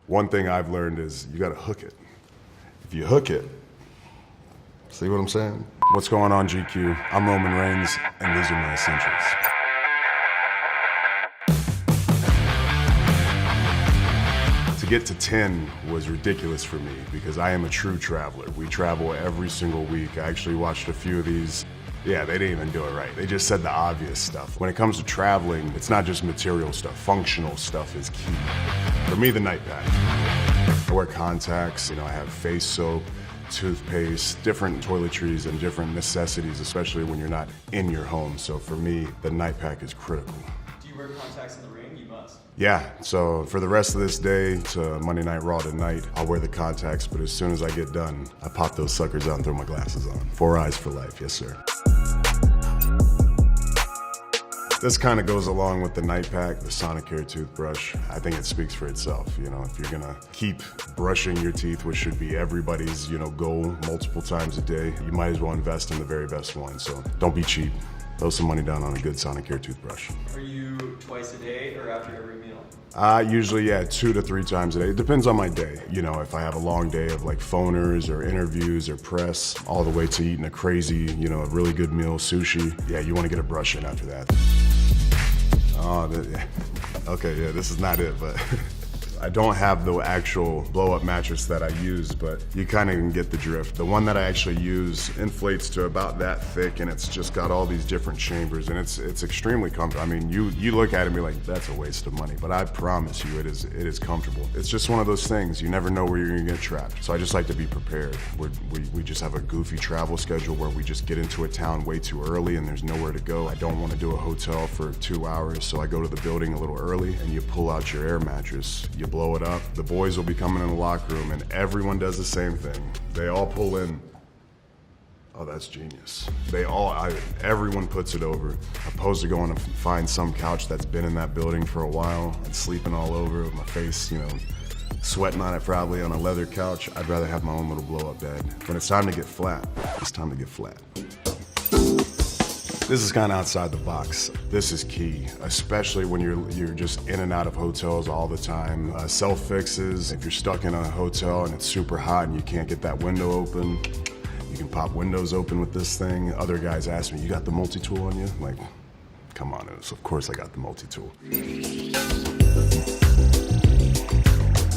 One thing I've learned is you gotta hook it. If you hook it, see what I'm saying? What's going on, GQ? I'm Roman Reigns, and these are my essentials. To get to 10 was ridiculous for me because I am a true traveler. We travel every single week. I actually watched a few of these. Yeah, they didn't even do it right. They just said the obvious stuff. When it comes to traveling, it's not just material stuff. Functional stuff is key. For me, the night pack. I wear contacts, I have face soap, toothpaste, different toiletries and different necessities, especially when you're not in your home. So for me, the night pack is critical. Do you wear contacts in the ring? You must. Yeah, so for the rest of this day to Monday Night Raw tonight, I'll wear the contacts, but as soon as I get done, I pop those suckers out and throw my glasses on. 4 eyes for life, yes sir. This kind of goes along with the night pack, the Sonicare toothbrush. I think it speaks for itself. If you're gonna keep brushing your teeth, which should be everybody's, goal multiple times a day, you might as well invest in the very best one. So don't be cheap. Throw some money down on a good Sonicare toothbrush. Are you twice a day or after every meal? Usually, 2 to 3 times a day. It depends on my day. If I have a long day of like phoners or interviews or press, all the way to eating a crazy, a really good meal, sushi. Yeah, you want to get a brush in after that. Okay, this is not it, but I don't have the actual blow-up mattress that I use, but you kind of can get the drift. The one that I actually use inflates to about that thick, and it's just got all these different chambers, and it's extremely comfortable. I mean, you look at it and be like, that's a waste of money, but I promise you, it is comfortable. It's just one of those things. You never know where you're gonna get trapped. So I just like to be prepared. We just have a goofy travel schedule where we just get into a town way too early and there's nowhere to go. I don't want to do a hotel for 2 hours, so I go to the building a little early, and you pull out your air mattress. You blow it up. The boys will be coming in the locker room, and everyone does the same thing. They all pull in. Oh, that's genius. Everyone puts it over. Opposed to going to find some couch that's been in that building for a while and sleeping all over with my face, sweating on it probably on a leather couch. I'd rather have my own little blow-up bed. When it's time to get flat, it's time to get flat. This is kind of outside the box. This is key, especially when you're just in and out of hotels all the time. Self-fixes, if you're stuck in a hotel and it's super hot and you can't get that window open, you can pop windows open with this thing. Other guys ask me, you got the multi-tool on you? I'm like, come on, of course I got the multi-tool.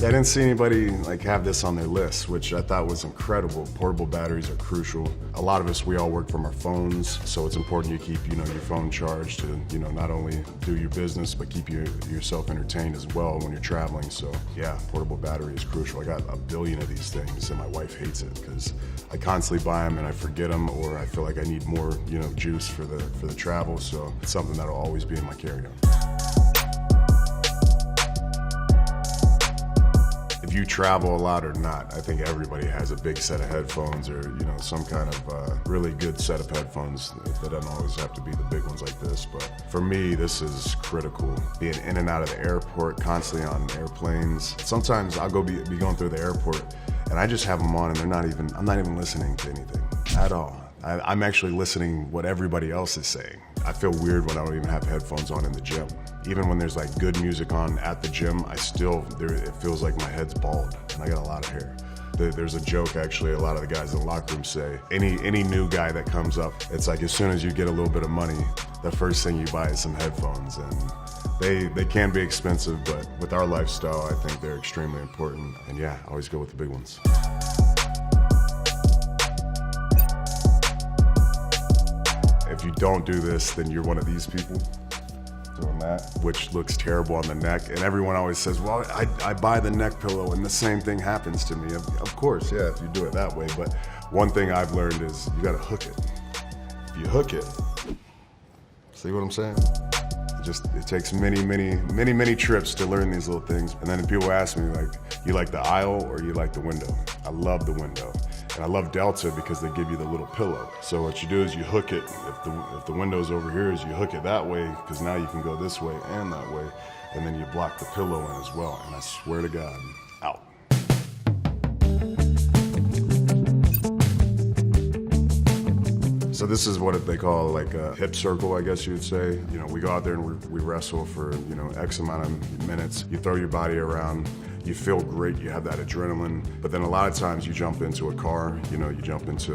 Yeah, I didn't see anybody have this on their list, which I thought was incredible. Portable batteries are crucial. A lot of us, we all work from our phones, so it's important you keep, your phone charged to, not only do your business, but keep yourself entertained as well when you're traveling. So yeah, portable battery is crucial. I got a billion of these things, and my wife hates it because I constantly buy them and I forget them, or I feel like I need more, juice for the travel. So it's something that'll always be in my carry-on. If you travel a lot or not, I think everybody has a big set of headphones or, some kind of really good set of headphones. They don't always have to be the big ones like this, but for me, this is critical. Being in and out of the airport, constantly on airplanes. Sometimes I'll be going through the airport and I just have them on and I'm not even listening to anything at all. I'm actually listening what everybody else is saying. I feel weird when I don't even have headphones on in the gym. Even when there's good music on at the gym, it feels like my head's bald and I got a lot of hair. There's a joke actually, a lot of the guys in the locker room say, any new guy that comes up, it's like as soon as you get a little bit of money, the first thing you buy is some headphones. And they can be expensive, but with our lifestyle, I think they're extremely important. And yeah, I always go with the big ones. If you don't do this, then you're one of these people doing that, which looks terrible on the neck. And everyone always says, well, I buy the neck pillow and the same thing happens to me. Of course, yeah, if you do it that way. But one thing I've learned is you gotta hook it. If you hook it, see what I'm saying? It takes many trips to learn these little things. And then people ask me you like the aisle or you like the window? I love the window. And I love Delta because they give you the little pillow. So what you do is you hook it, if the window's over here, is you hook it that way, because now you can go this way and that way, and then you block the pillow in as well. And I swear to God, out. So this is what they call a hip circle, I guess you would say. We go out there and we wrestle for, X amount of minutes. You throw your body around. You feel great, you have that adrenaline, but then a lot of times you jump into a car, you jump into,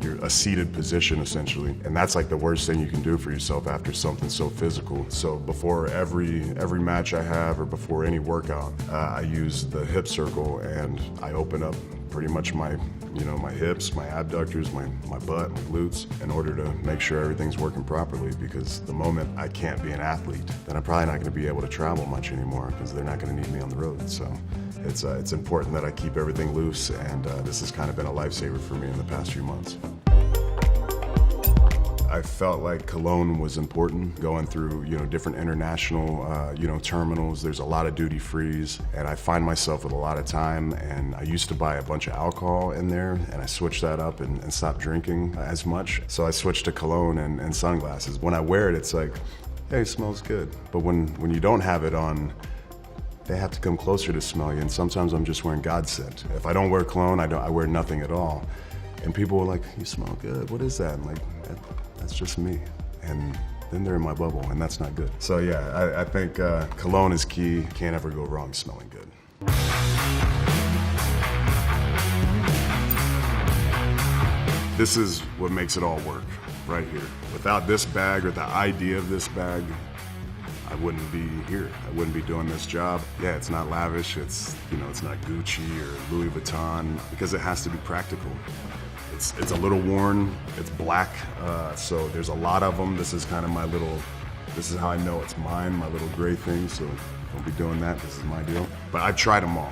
you're a seated position essentially, and that's like the worst thing you can do for yourself after something so physical. So before every match I have or before any workout, I use the hip circle and I open up pretty much my hips, my abductors, my butt, my glutes, in order to make sure everything's working properly, because the moment I can't be an athlete, then I'm probably not going to be able to travel much anymore, because they're not going to need me on the road. So it's important that I keep everything loose, and this has kind of been a lifesaver for me in the past few months. I felt like Cologne was important, going through, different international, terminals. There's a lot of duty frees, and I find myself with a lot of time, and I used to buy a bunch of alcohol in there, and I switched that up and stopped drinking as much. So I switched to cologne and sunglasses. When I wear it, it's like, hey, it smells good. But when you don't have it on, they have to come closer to smell you, and sometimes I'm just wearing God scent. If I don't wear cologne, I wear nothing at all. And people were like, you smell good, what is that? I'm like, that's just me. And then they're in my bubble, and that's not good. So yeah, I think cologne is key. You can't ever go wrong smelling good. This is what makes it all work, right here. Without this bag, or the idea of this bag, I wouldn't be here. I wouldn't be doing this job. Yeah, it's not lavish, it's not Gucci or Louis Vuitton, because it has to be practical. It's a little worn, it's black, so there's a lot of them. This is kind of this is how I know it's mine, my little gray thing, so don't be doing that, this is my deal. But I've tried them all.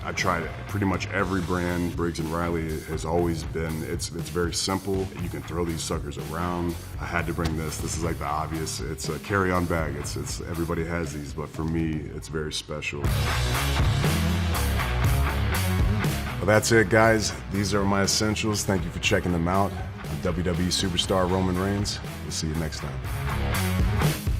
I've tried it. Pretty much every brand, Briggs & Riley, has always been, it's very simple. You can throw these suckers around. I had to bring this. This is like the obvious. It's a carry-on bag. It's everybody has these, but for me, it's very special. Well, that's it, guys. These are my essentials. Thank you for checking them out. I'm WWE superstar Roman Reigns. We'll see you next time.